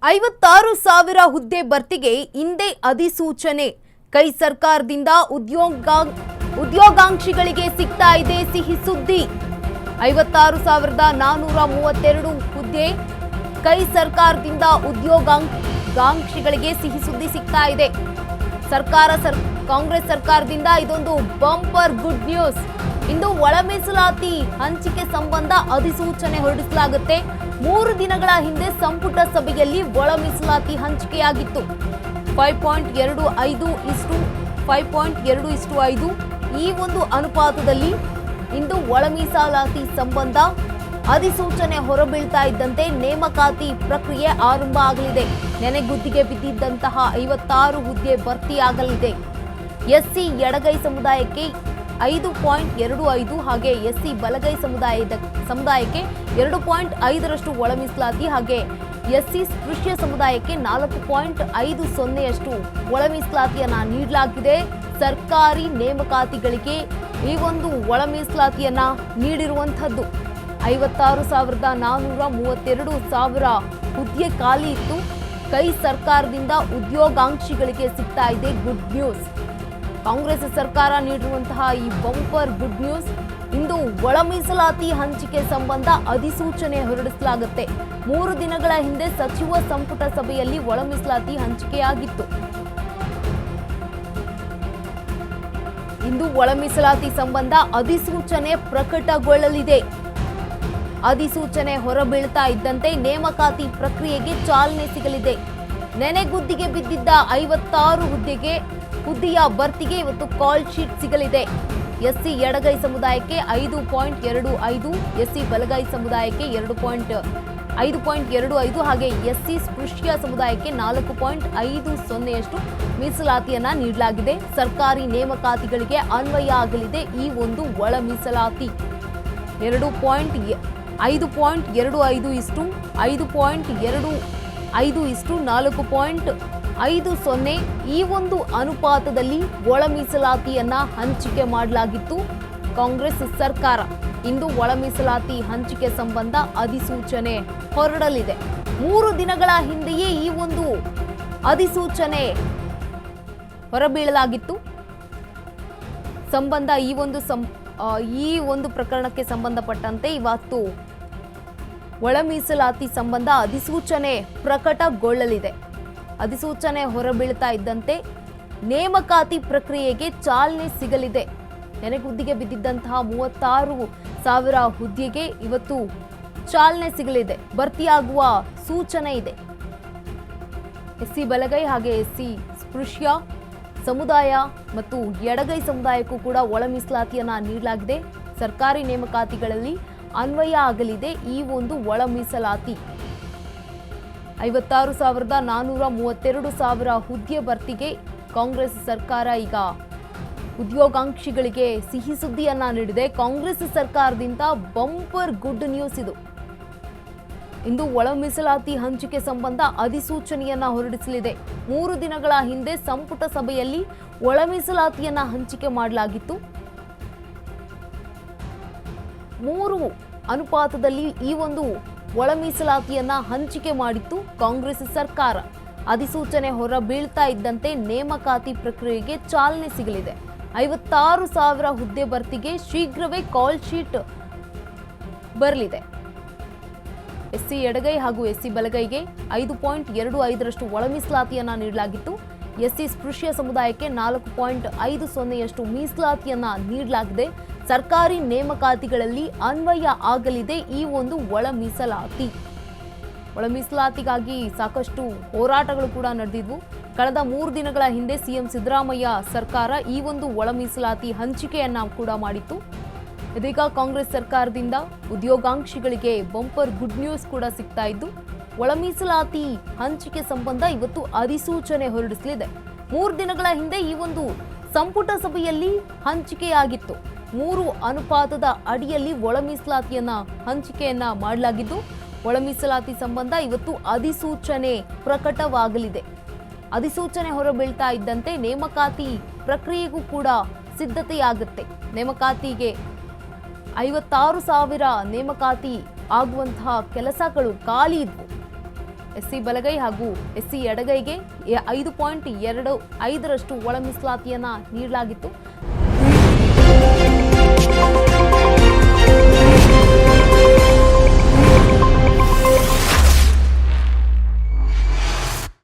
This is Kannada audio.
56,000 ಹುದ್ದೆ ಭರ್ತಿಗೆ ಹಿಂದೆ ಅಧಿಸೂಚನೆ. ಕೈ ಸರ್ಕಾರದಿಂದ ಉದ್ಯೋಗಾಂಕ್ಷಿಗಳಿಗೆ ಸಿಗ್ತಾ ಇದೆ ಸಿಹಿ ಸುದ್ದಿ. 56,432 ಹುದ್ದೆ ಕೈ ಸರ್ಕಾರದಿಂದ ಉದ್ಯೋಗಾಂಕ್ಷಿಗಳಿಗೆ ಸಿಹಿ ಸುದ್ದಿ ಸಿಗ್ತಾ ಇದೆ. ಕಾಂಗ್ರೆಸ್ ಸರ್ಕಾರದಿಂದ ಇದೊಂದು ಬಂಪರ್ ಗುಡ್ ನ್ಯೂಸ್. ಇಂದು ಒಳ ಮೀಸಲಾತಿ ಹಂಚಿಕೆ ಸಂಬಂಧ ಅಧಿಸೂಚನೆ ಹೊರಡಿಸಲಾಗುತ್ತೆ. 3 ದಿನಗಳ ಹಿಂದೆ ಸಂಪುಟ ಸಭೆಯಲ್ಲಿ ಒಳ ಮೀಸಲಾತಿ ಹಂಚಿಕೆಯಾಗಿತ್ತು. 5.25:5 ಈ ಒಂದು ಅನುಪಾತದಲ್ಲಿ ಇಂದು ಒಳ ಮೀಸಲಾತಿ ಸಂಬಂಧ ಅಧಿಸೂಚನೆ ಹೊರಬೀಳ್ತಾ ಇದ್ದಂತೆ ನೇಮಕಾತಿ ಪ್ರಕ್ರಿಯೆ ಆರಂಭ ಆಗಲಿದೆ. ನೆನೆಗುದ್ದಿಗೆ ಬಿದ್ದಿದ್ದಂತಹ 56 ಹುದ್ದೆ ಭರ್ತಿಯಾಗಲಿದೆ. ಎಸ್ಸಿ ಎಡಗೈ ಸಮುದಾಯಕ್ಕೆ 5.25 ಹಾಗೆ ಎಸ್ಸಿ ಬಲಗೈ ಸಮುದಾಯಕ್ಕೆ 2.5ರಷ್ಟು ಒಳ ಮೀಸಲಾತಿ ಹಾಗೆ ಎಸ್ಸಿ ಸ್ಪೃಶ್ಯ ಸಮುದಾಯಕ್ಕೆ 4.50 ಒಳ ಮೀಸಲಾತಿಯನ್ನ ನೀಡಲಾಗಿದೆ. ಸರ್ಕಾರಿ ನೇಮಕಾತಿಗಳಿಗೆ ಈ ಒಂದು ಒಳ ಮೀಸಲಾತಿಯನ್ನ ನೀಡಿರುವಂತದ್ದು. 56,432 ಹುದ್ದೆ ಖಾಲಿ ಇತ್ತು. ಕೈ ಸರ್ಕಾರದಿಂದ ಉದ್ಯೋಗಾಂಕ್ಷಿಗಳಿಗೆ ಸಿಗ್ತಾ ಇದೆ ಗುಡ್ ನ್ಯೂಸ್. ಕಾಂಗ್ರೆಸ್ ಸರ್ಕಾರ ನೀಡಿರುವಂತಹ ಈ ಬಂಪರ್ ಗುಡ್ ನ್ಯೂಸ್. ಇಂದು ಒಳ ಮೀಸಲಾತಿ ಹಂಚಿಕೆ ಸಂಬಂಧ ಅಧಿಸೂಚನೆ ಹೊರಡಿಸಲಾಗುತ್ತೆ. 3 ದಿನಗಳ ಹಿಂದೆ ಸಚಿವ ಸಂಪುಟ ಸಭೆಯಲ್ಲಿ ಒಳ ಮೀಸಲಾತಿ ಹಂಚಿಕೆಯಾಗಿತ್ತು. ಇಂದು ಒಳ ಮೀಸಲಾತಿ ಸಂಬಂಧ ಅಧಿಸೂಚನೆ ಪ್ರಕಟಗೊಳ್ಳಲಿದೆ. ಅಧಿಸೂಚನೆ ಹೊರಬೀಳ್ತಾ ಇದ್ದಂತೆ ನೇಮಕಾತಿ ಪ್ರಕ್ರಿಯೆಗೆ ಚಾಲನೆ ಸಿಗಲಿದೆ. ನೆನೆಗುದ್ದಿಗೆ ಬಿದ್ದಿದ್ದ 56 ಹುದ್ದೆಯ ಭರ್ತಿಗೆ ಇವತ್ತು ಕಾಲ್ ಶೀಟ್ ಸಿಗಲಿದೆ. ಎಸ್ಸಿ ಎಡಗೈ ಸಮುದಾಯಕ್ಕೆ 5.25, ಎಸ್ಸಿ ಬಲಗೈ ಸಮುದಾಯಕ್ಕೆ 5.25 ಹಾಗೆ ಎಸ್ಸಿ ಸ್ಪೃಶ್ಯ ಸಮುದಾಯಕ್ಕೆ 4.50 ಮೀಸಲಾತಿಯನ್ನ ನೀಡಲಾಗಿದೆ. ಸರ್ಕಾರಿ ನೇಮಕಾತಿಗಳಿಗೆ ಅನ್ವಯ ಆಗಲಿದೆ ಈ ಒಂದು ಒಳ ಮೀಸಲಾತಿ. 5.25:5.25:4.50 ಈ ಒಂದು ಅನುಪಾತದಲ್ಲಿ ಒಳ ಮೀಸಲಾತಿಯನ್ನ ಹಂಚಿಕೆ ಮಾಡಲಾಗಿತ್ತು ಕಾಂಗ್ರೆಸ್ ಸರ್ಕಾರ. ಇಂದು ಒಳ ಮೀಸಲಾತಿ ಹಂಚಿಕೆ ಸಂಬಂಧ ಅಧಿಸೂಚನೆ ಹೊರಡಲಿದೆ. 3 ದಿನಗಳ ಹಿಂದೆಯೇ ಈ ಒಂದು ಅಧಿಸೂಚನೆ ಹೊರಬೀಳಲಾಗಿತ್ತು. ಸಂಬಂಧ ಈ ಒಂದು ಪ್ರಕರಣಕ್ಕೆ ಸಂಬಂಧಪಟ್ಟಂತೆ ಇವತ್ತು ಒಳ ಮೀಸಲಾತಿ ಸಂಬಂಧ ಅಧಿಸೂಚನೆ ಪ್ರಕಟಗೊಳ್ಳಲಿದೆ. ಅಧಿಸೂಚನೆ ಹೊರಬೀಳ್ತಾ ಇದ್ದಂತೆ ನೇಮಕಾತಿ ಪ್ರಕ್ರಿಯೆಗೆ ಚಾಲನೆ ಸಿಗಲಿದೆ. ನೆನೆಗುದ್ದಿಗೆ ಬಿದ್ದಿದ್ದಂತಹ 36,000 ಹುದ್ದೆಗೆ ಇವತ್ತು ಚಾಲನೆ ಸಿಗಲಿದೆ. ಭರ್ತಿಯಾಗುವ ಸೂಚನೆ ಇದೆ. ಎಸ್ಸಿ ಬಲಗೈ ಹಾಗೆ ಎಸ್ಸಿ ಸ್ಪೃಶ್ಯ ಸಮುದಾಯ ಮತ್ತು ಎಡಗೈ ಸಮುದಾಯಕ್ಕೂ ಕೂಡ ಒಳ ಮೀಸಲಾತಿಯನ್ನ ನೀಡಲಾಗಿದೆ. ಸರ್ಕಾರಿ ನೇಮಕಾತಿಗಳಲ್ಲಿ ಅನ್ವಯ ಆಗಲಿದೆ ಈ ಒಂದು ಒಳ ಮೀಸಲಾತಿ. 56,432 ಹುದ್ದೆ ಭರ್ತಿಗೆ ಕಾಂಗ್ರೆಸ್ ಸರ್ಕಾರ ಈಗ ಉದ್ಯೋಗಾಂಕ್ಷಿಗಳಿಗೆ ಸಿಹಿ ಸುದ್ದಿಯನ್ನ ನೀಡಿದೆ. ಕಾಂಗ್ರೆಸ್ ಸರ್ಕಾರದಿಂದ ಬಂಪರ್ ಗುಡ್ ನ್ಯೂಸ್ ಇದು. ಇಂದು ಒಳ ಮೀಸಲಾತಿ ಹಂಚಿಕೆ ಸಂಬಂಧ ಅಧಿಸೂಚನೆಯನ್ನ ಹೊರಡಿಸಲಿದೆ. 3 ದಿನಗಳ ಹಿಂದೆ ಸಂಪುಟ ಸಭೆಯಲ್ಲಿ ಒಳ ಮೀಸಲಾತಿಯನ್ನ ಹಂಚಿಕೆ ಮಾಡಲಾಗಿತ್ತು. 3 ಅನುಪಾತದಲ್ಲಿ ಈ ಒಂದು ಒಳ ಮೀಸಲಾತಿಯನ್ನ ಹಂಚಿಕೆ ಮಾಡಿತ್ತು ಕಾಂಗ್ರೆಸ್ ಸರ್ಕಾರ. ಅಧಿಸೂಚನೆ ಹೊರಬೀಳ್ತಾ ಇದ್ದಂತೆ ನೇಮಕಾತಿ ಪ್ರಕ್ರಿಯೆಗೆ ಚಾಲನೆ ಸಿಗಲಿದೆ. 56,000 ಹುದ್ದೆ ಭರ್ತಿಗೆ ಶೀಘ್ರವೇ ಕಾಲ್ ಶೀಟ್ ಬರಲಿದೆ. ಎಸ್ಸಿ ಎಡಗೈ ಹಾಗೂ ಎಸ್ಸಿ ಬಲಗೈಗೆ 5.25ರಷ್ಟು ಒಳ ಮೀಸಲಾತಿಯನ್ನ ನೀಡಲಾಗಿತ್ತು. ಎಸ್ಸಿ ಸ್ಪೃಶ್ಯ ಸಮುದಾಯಕ್ಕೆ 4.50 ಮೀಸಲಾತಿಯನ್ನ ನೀಡಲಾಗಿದೆ. ಸರ್ಕಾರಿ ನೇಮಕಾತಿಗಳಲ್ಲಿ ಅನ್ವಯ ಆಗಲಿದೆ ಈ ಒಂದು ಒಳ ಮೀಸಲಾತಿ. ಒಳ ಮೀಸಲಾತಿಗಾಗಿ ಸಾಕಷ್ಟು ಹೋರಾಟಗಳು ಕೂಡ ನಡೆದಿದ್ವು. ಕಳೆದ 3 ದಿನಗಳ ಹಿಂದೆ ಸಿಎಂ ಸಿದ್ದರಾಮಯ್ಯ ಸರ್ಕಾರ ಈ ಒಂದು ಒಳ ಮೀಸಲಾತಿ ಹಂಚಿಕೆಯನ್ನ ಕೂಡ ಮಾಡಿತ್ತು. ಇದೀಗ ಕಾಂಗ್ರೆಸ್ ಸರ್ಕಾರದಿಂದ ಉದ್ಯೋಗಾಂಕ್ಷಿಗಳಿಗೆ ಬಂಪರ್ ಗುಡ್ ನ್ಯೂಸ್ ಕೂಡ ಸಿಗ್ತಾ ಇದ್ದು ಒಳ ಮೀಸಲಾತಿ ಹಂಚಿಕೆ ಸಂಬಂಧ ಇವತ್ತು ಅಧಿಸೂಚನೆ ಹೊರಡಿಸಲಿದೆ. 3 ದಿನಗಳ ಹಿಂದೆ ಈ ಒಂದು ಸಂಪುಟ ಸಭೆಯಲ್ಲಿ ಹಂಚಿಕೆಯಾಗಿತ್ತು. 3 ಅನುಪಾತದ ಅಡಿಯಲ್ಲಿ ಒಳ ಮೀಸಲಾತಿಯನ್ನ ಹಂಚಿಕೆಯನ್ನ ಮಾಡಲಾಗಿದ್ದು ಒಳ ಮೀಸಲಾತಿ ಸಂಬಂಧ ಇವತ್ತು ಅಧಿಸೂಚನೆ ಪ್ರಕಟವಾಗಲಿದೆ. ಅಧಿಸೂಚನೆ ಹೊರಬೀಳ್ತಾ ಇದ್ದಂತೆ ನೇಮಕಾತಿ ಪ್ರಕ್ರಿಯೆಗೂ ಕೂಡ ಸಿದ್ಧತೆಯಾಗುತ್ತೆ. ನೇಮಕಾತಿಗೆ 56,000 ನೇಮಕಾತಿ ಆಗುವಂತಹ ಕೆಲಸಗಳು ಖಾಲಿ ಇದ್ವು. ಎಸ್ಸಿ ಬಲಗೈ ಹಾಗೂ ಎಸ್ಸಿ ಎಡಗೈಗೆ 5.25ರಷ್ಟು ಒಳ ಮೀಸಲಾತಿಯನ್ನ ನೀಡಲಾಗಿತ್ತು.